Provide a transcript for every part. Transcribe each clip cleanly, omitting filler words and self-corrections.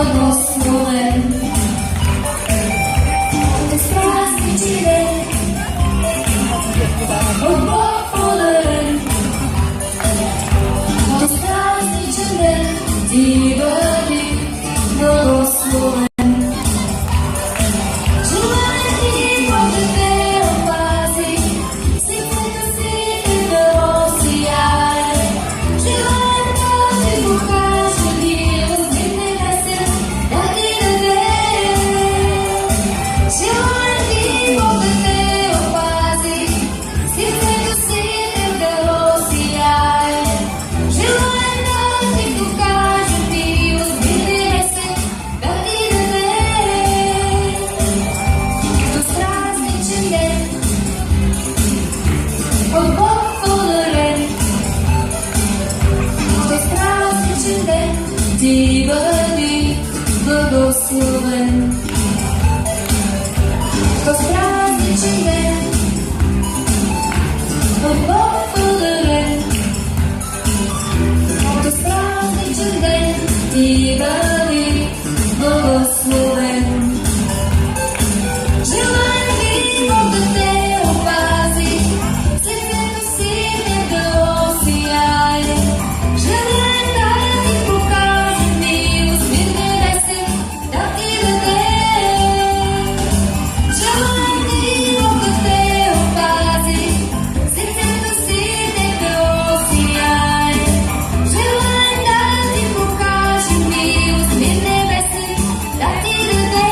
благословен. Без празничен ден, от Бог подарен. Без празничен ден, ти бъди благословен. Ти бъди благословен. В празничен ден, от Бог подарен. В празничен ден, ти бъди благословен. Желая ти Бог да те опази, сърцето си не да осияе. Желая да ти покажа милост, мир небесен да ти даде. Желая ти Бог да те опази, сърцето си не да осияе. Желая да ти покажа милост, мир небесен да ти даде.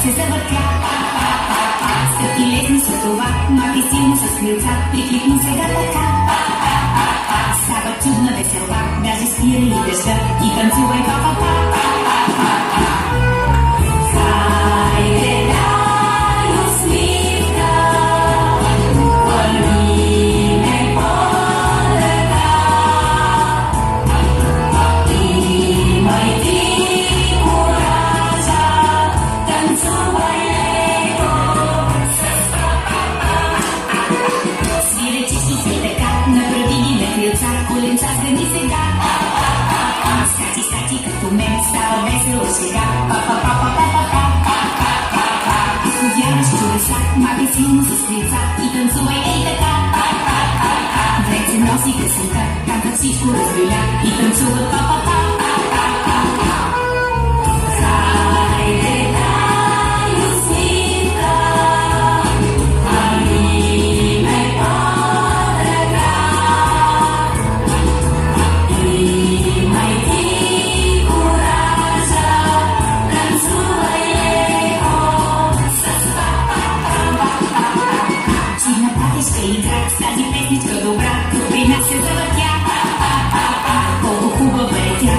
се завъртя. Скъпи лесни са това, мати силно с крилца, прикликни сега така. Става чудно чуден час да ни сега. Скачи, скачи, като мен става весело сега. Изповядаш чудеса, махай силно с лица и танцувай ей така. Вред се носи късента, канта всичко разбиля и танцуват па-па-па. Игра с тази песничка добра, тук при нас се завъртя. Колко хубава е тя.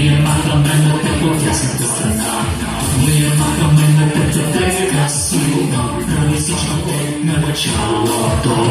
Моє матомене тепло ясна страна. Моє матомене тепло те красиво. На місячному не почало то.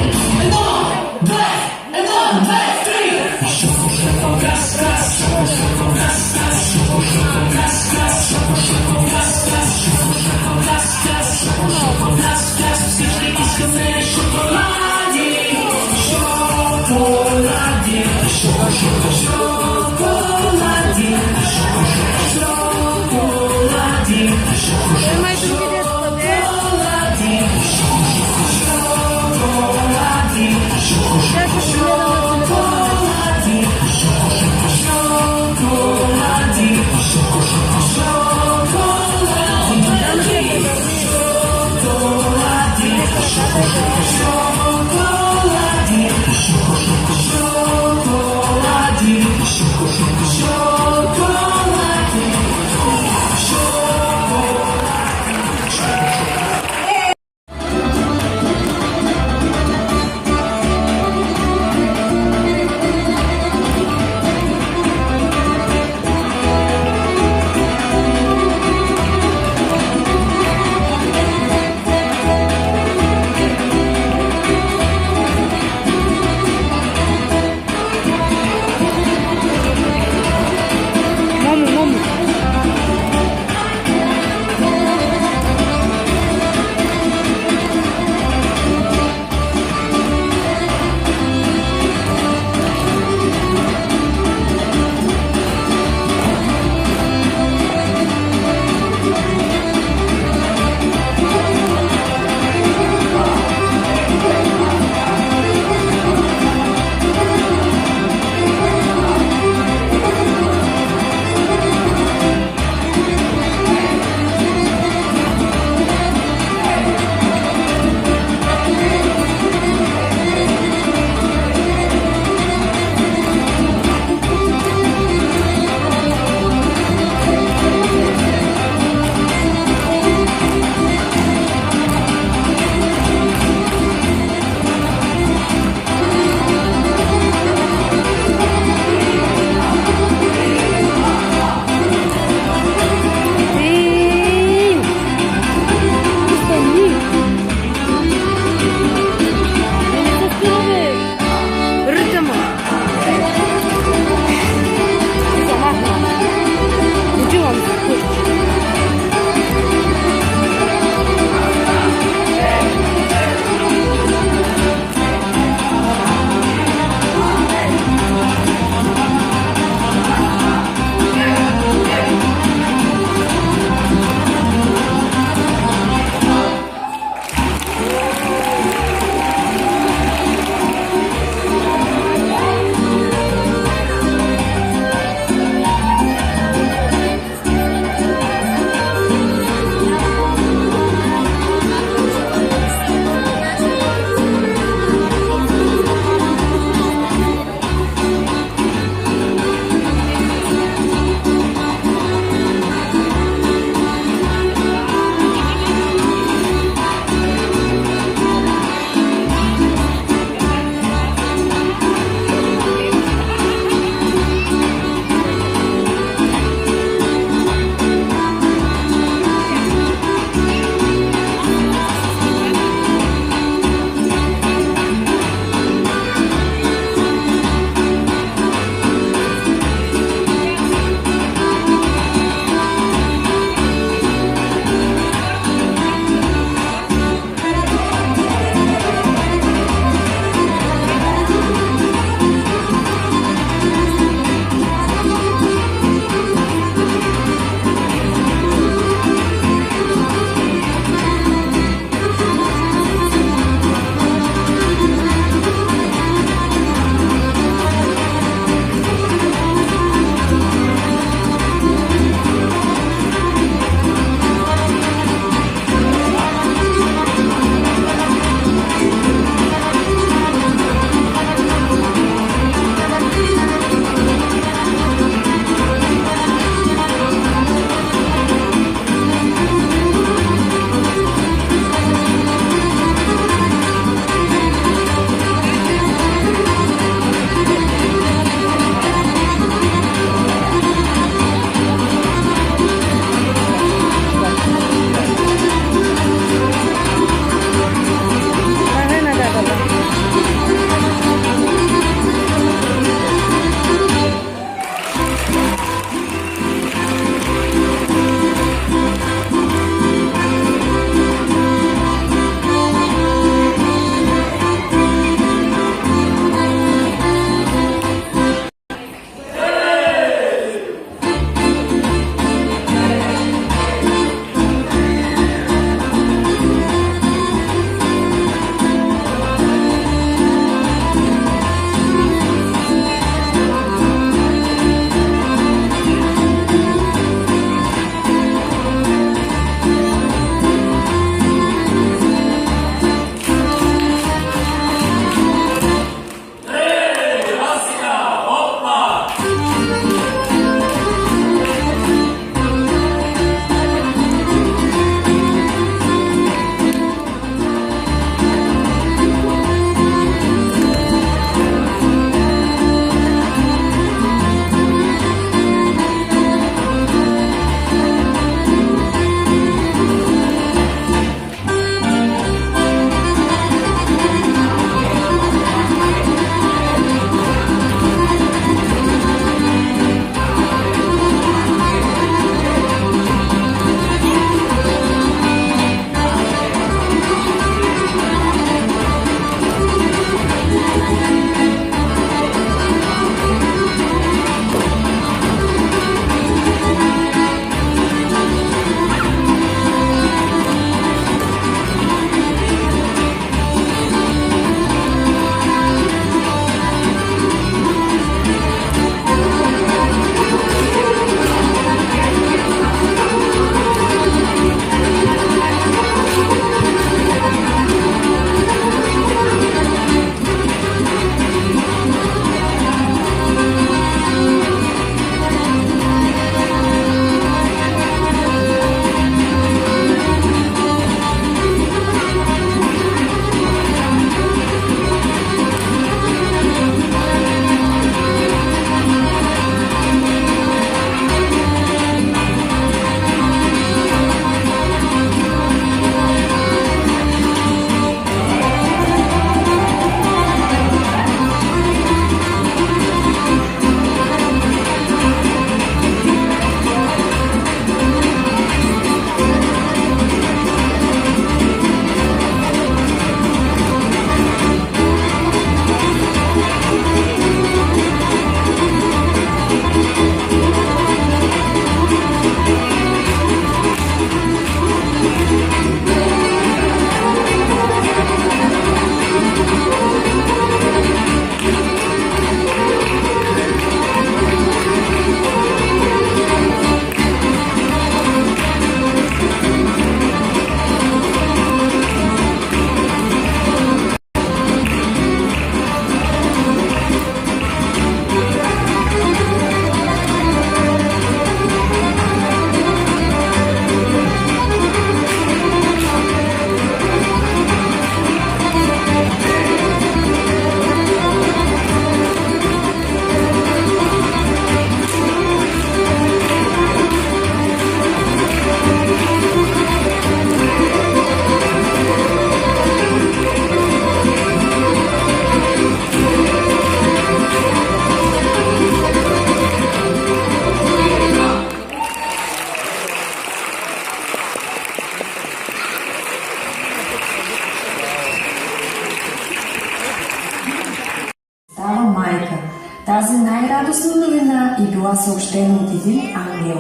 Тази най-радостна новина и била съобщена от един ангел.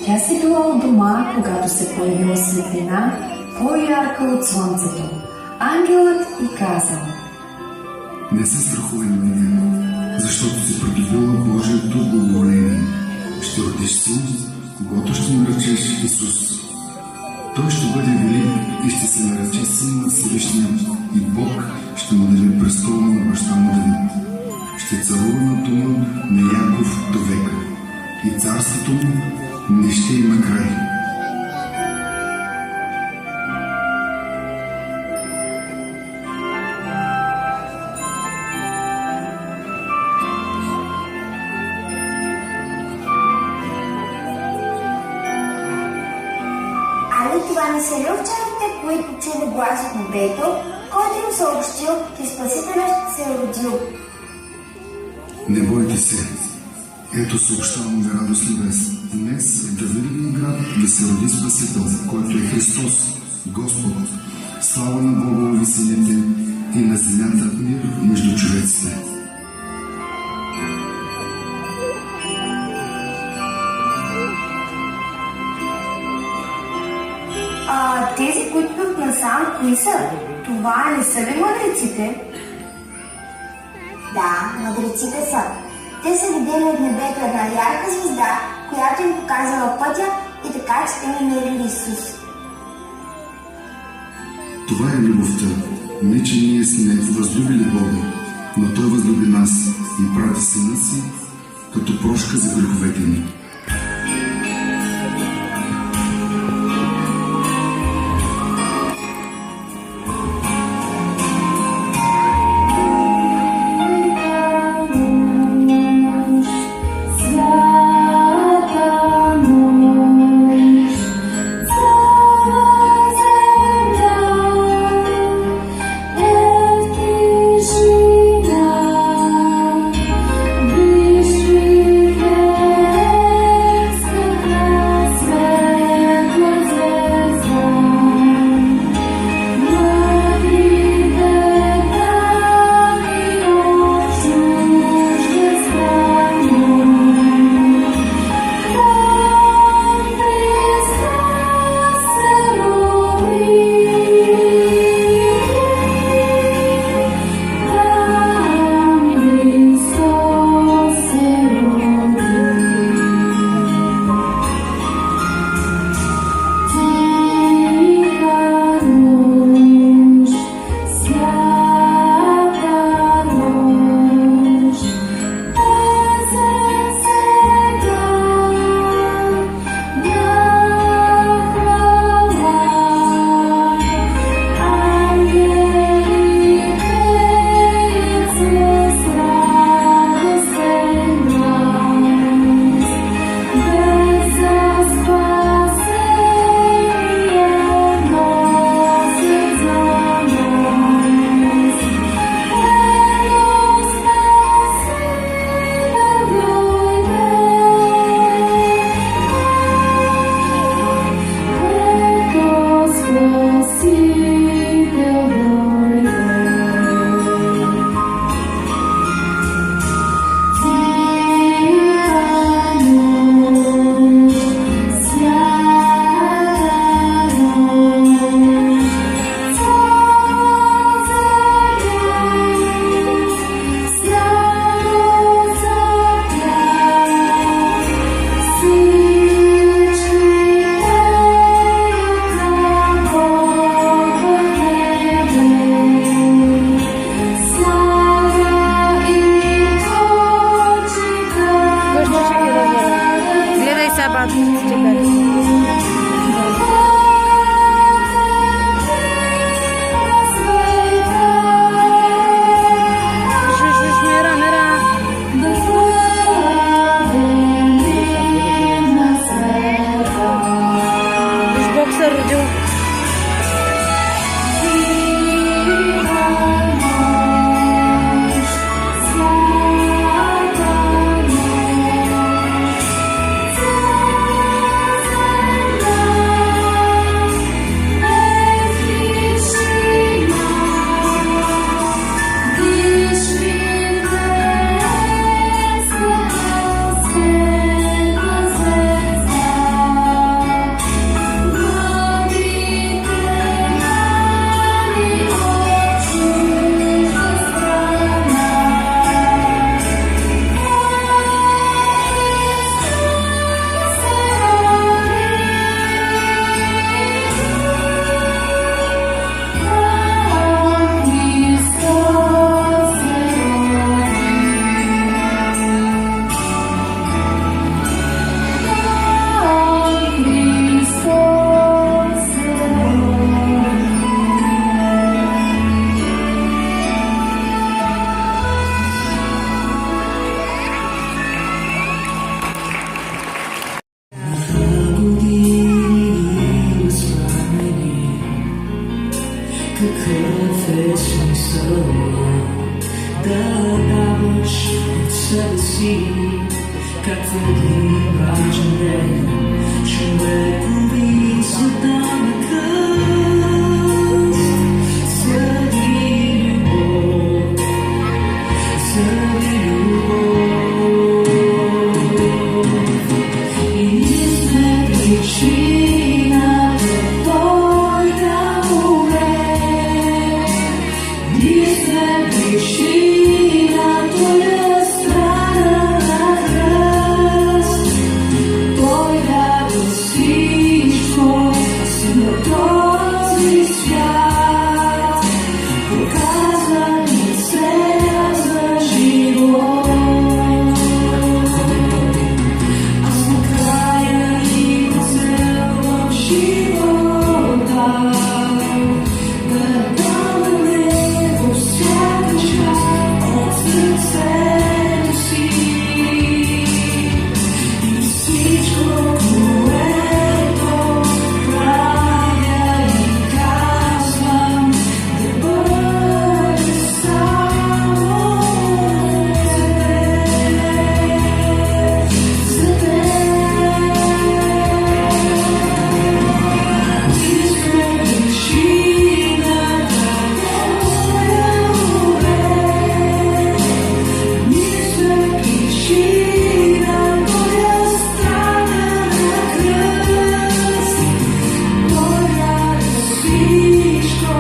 Тя си била от дома, когато се появила светлина, по-ярка от слънцето. Ангелът й казал: Не се страхувай, Мария, защото си придобила Божието благоволение. Ще родиш син, когато ще наречеш Исус. Той ще бъде велик и ще се нарече Син на Всевишния, и Бог ще му даде престола на баща му Давид. Ще царува на дома на Яков до века, и царството му не ще има край. Али това не са ли овчарите, които чули глас от небето, който им съобщил, че Спасителят се е родил? Не бойте се, Ето съобщавам ви радостна вест. Днес в Давидовия град ви се роди Спасител, който е Христос, Господ. Слава на Бога във висините и на земята мир между човеците. Тези, които идват насам, кои са? Това не са ли мъдреците? Да, мъдреците са. Те са видели от небето една ярка звезда, която им показала пътя и така, че те намерили Исус. Това е любовта. Не, че ние сме възлюбили Бога, но Той възлюби нас и прати Сина си като прошка за греховете ни. confessing so long. The knowledge of jealousy като един важен ден, човекови света на кръст. Заради любов, заради любов. И ние сме причината Той да умре. Ние сме причина Той да страда на кръст. Той даде всичко за този свят. Показа ни цел за живот. Аз накрая има цел в живота. Да дам на Него всяка част от сърцето си. И всичко, което правя и казвам, да бъде само за теб, за теб. Ти сме причината Твоя умре. Ние сме причина Твоя страда на кръст. Той даде всичко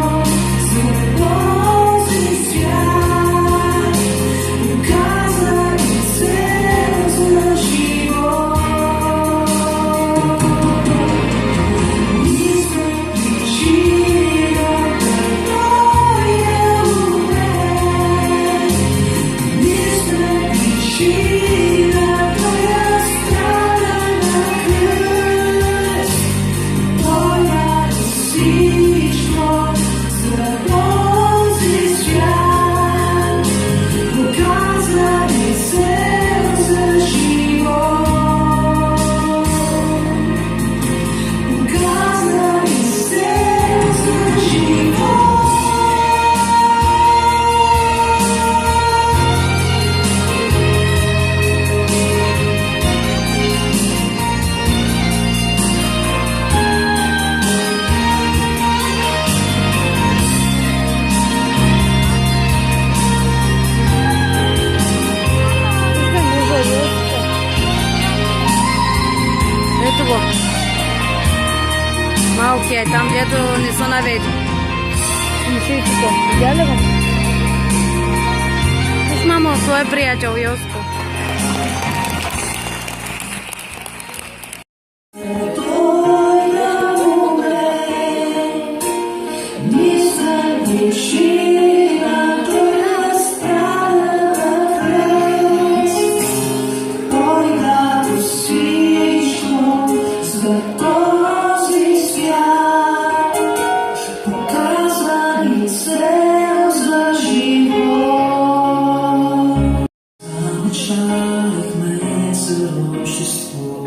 за този свят. Показа ни цел за живот. Ние сме причината Той да умре. Ние сме причина Твоя страда на кръст. Той даде всичко за този свят. Показа ни цел за живот. Показа ни цел за живот. Ето го. Малкият е там, дето не са наведи. Мишичето. Видя ли го? Виж, мамо, той е приятел, Йоско. Той да умре. Ние сме причина Той да страда на кръст. Той даде всичко за този свят. Показва ни цел за живот. Замечахме за общество,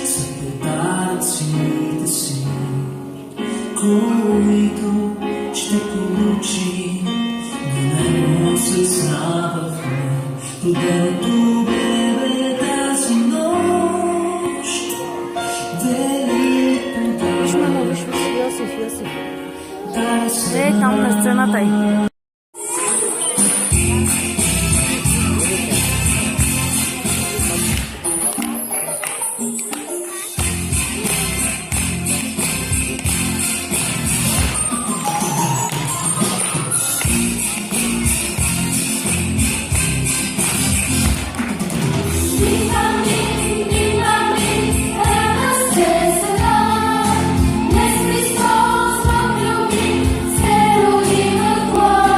за подаръците си, които ще получим. Но не осъзнавахме роденото бебе тази нощ. Велик подарък. Виж, Йосиф. Дай се Е, там на сцената е. Христос в любви се роди в плоть.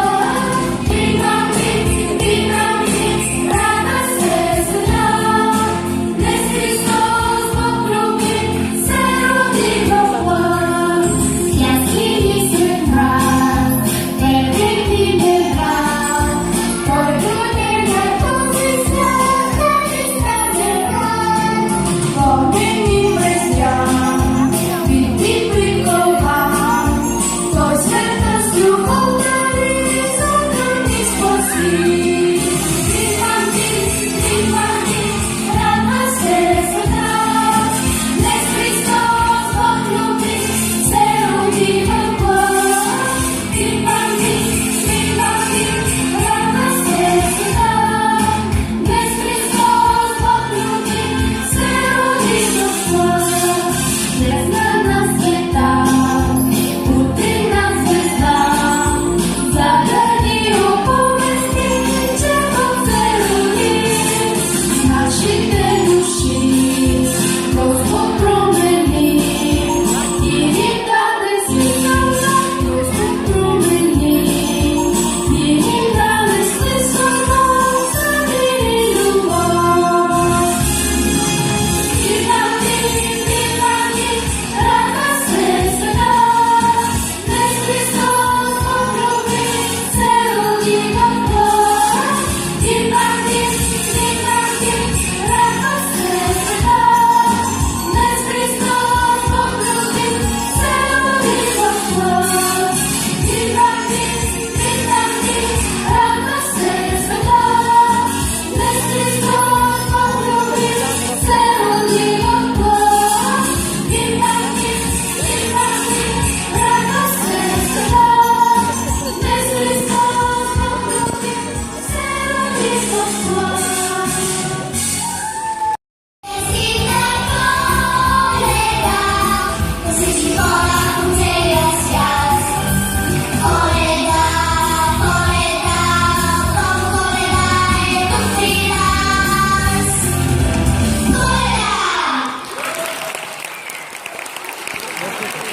Окей.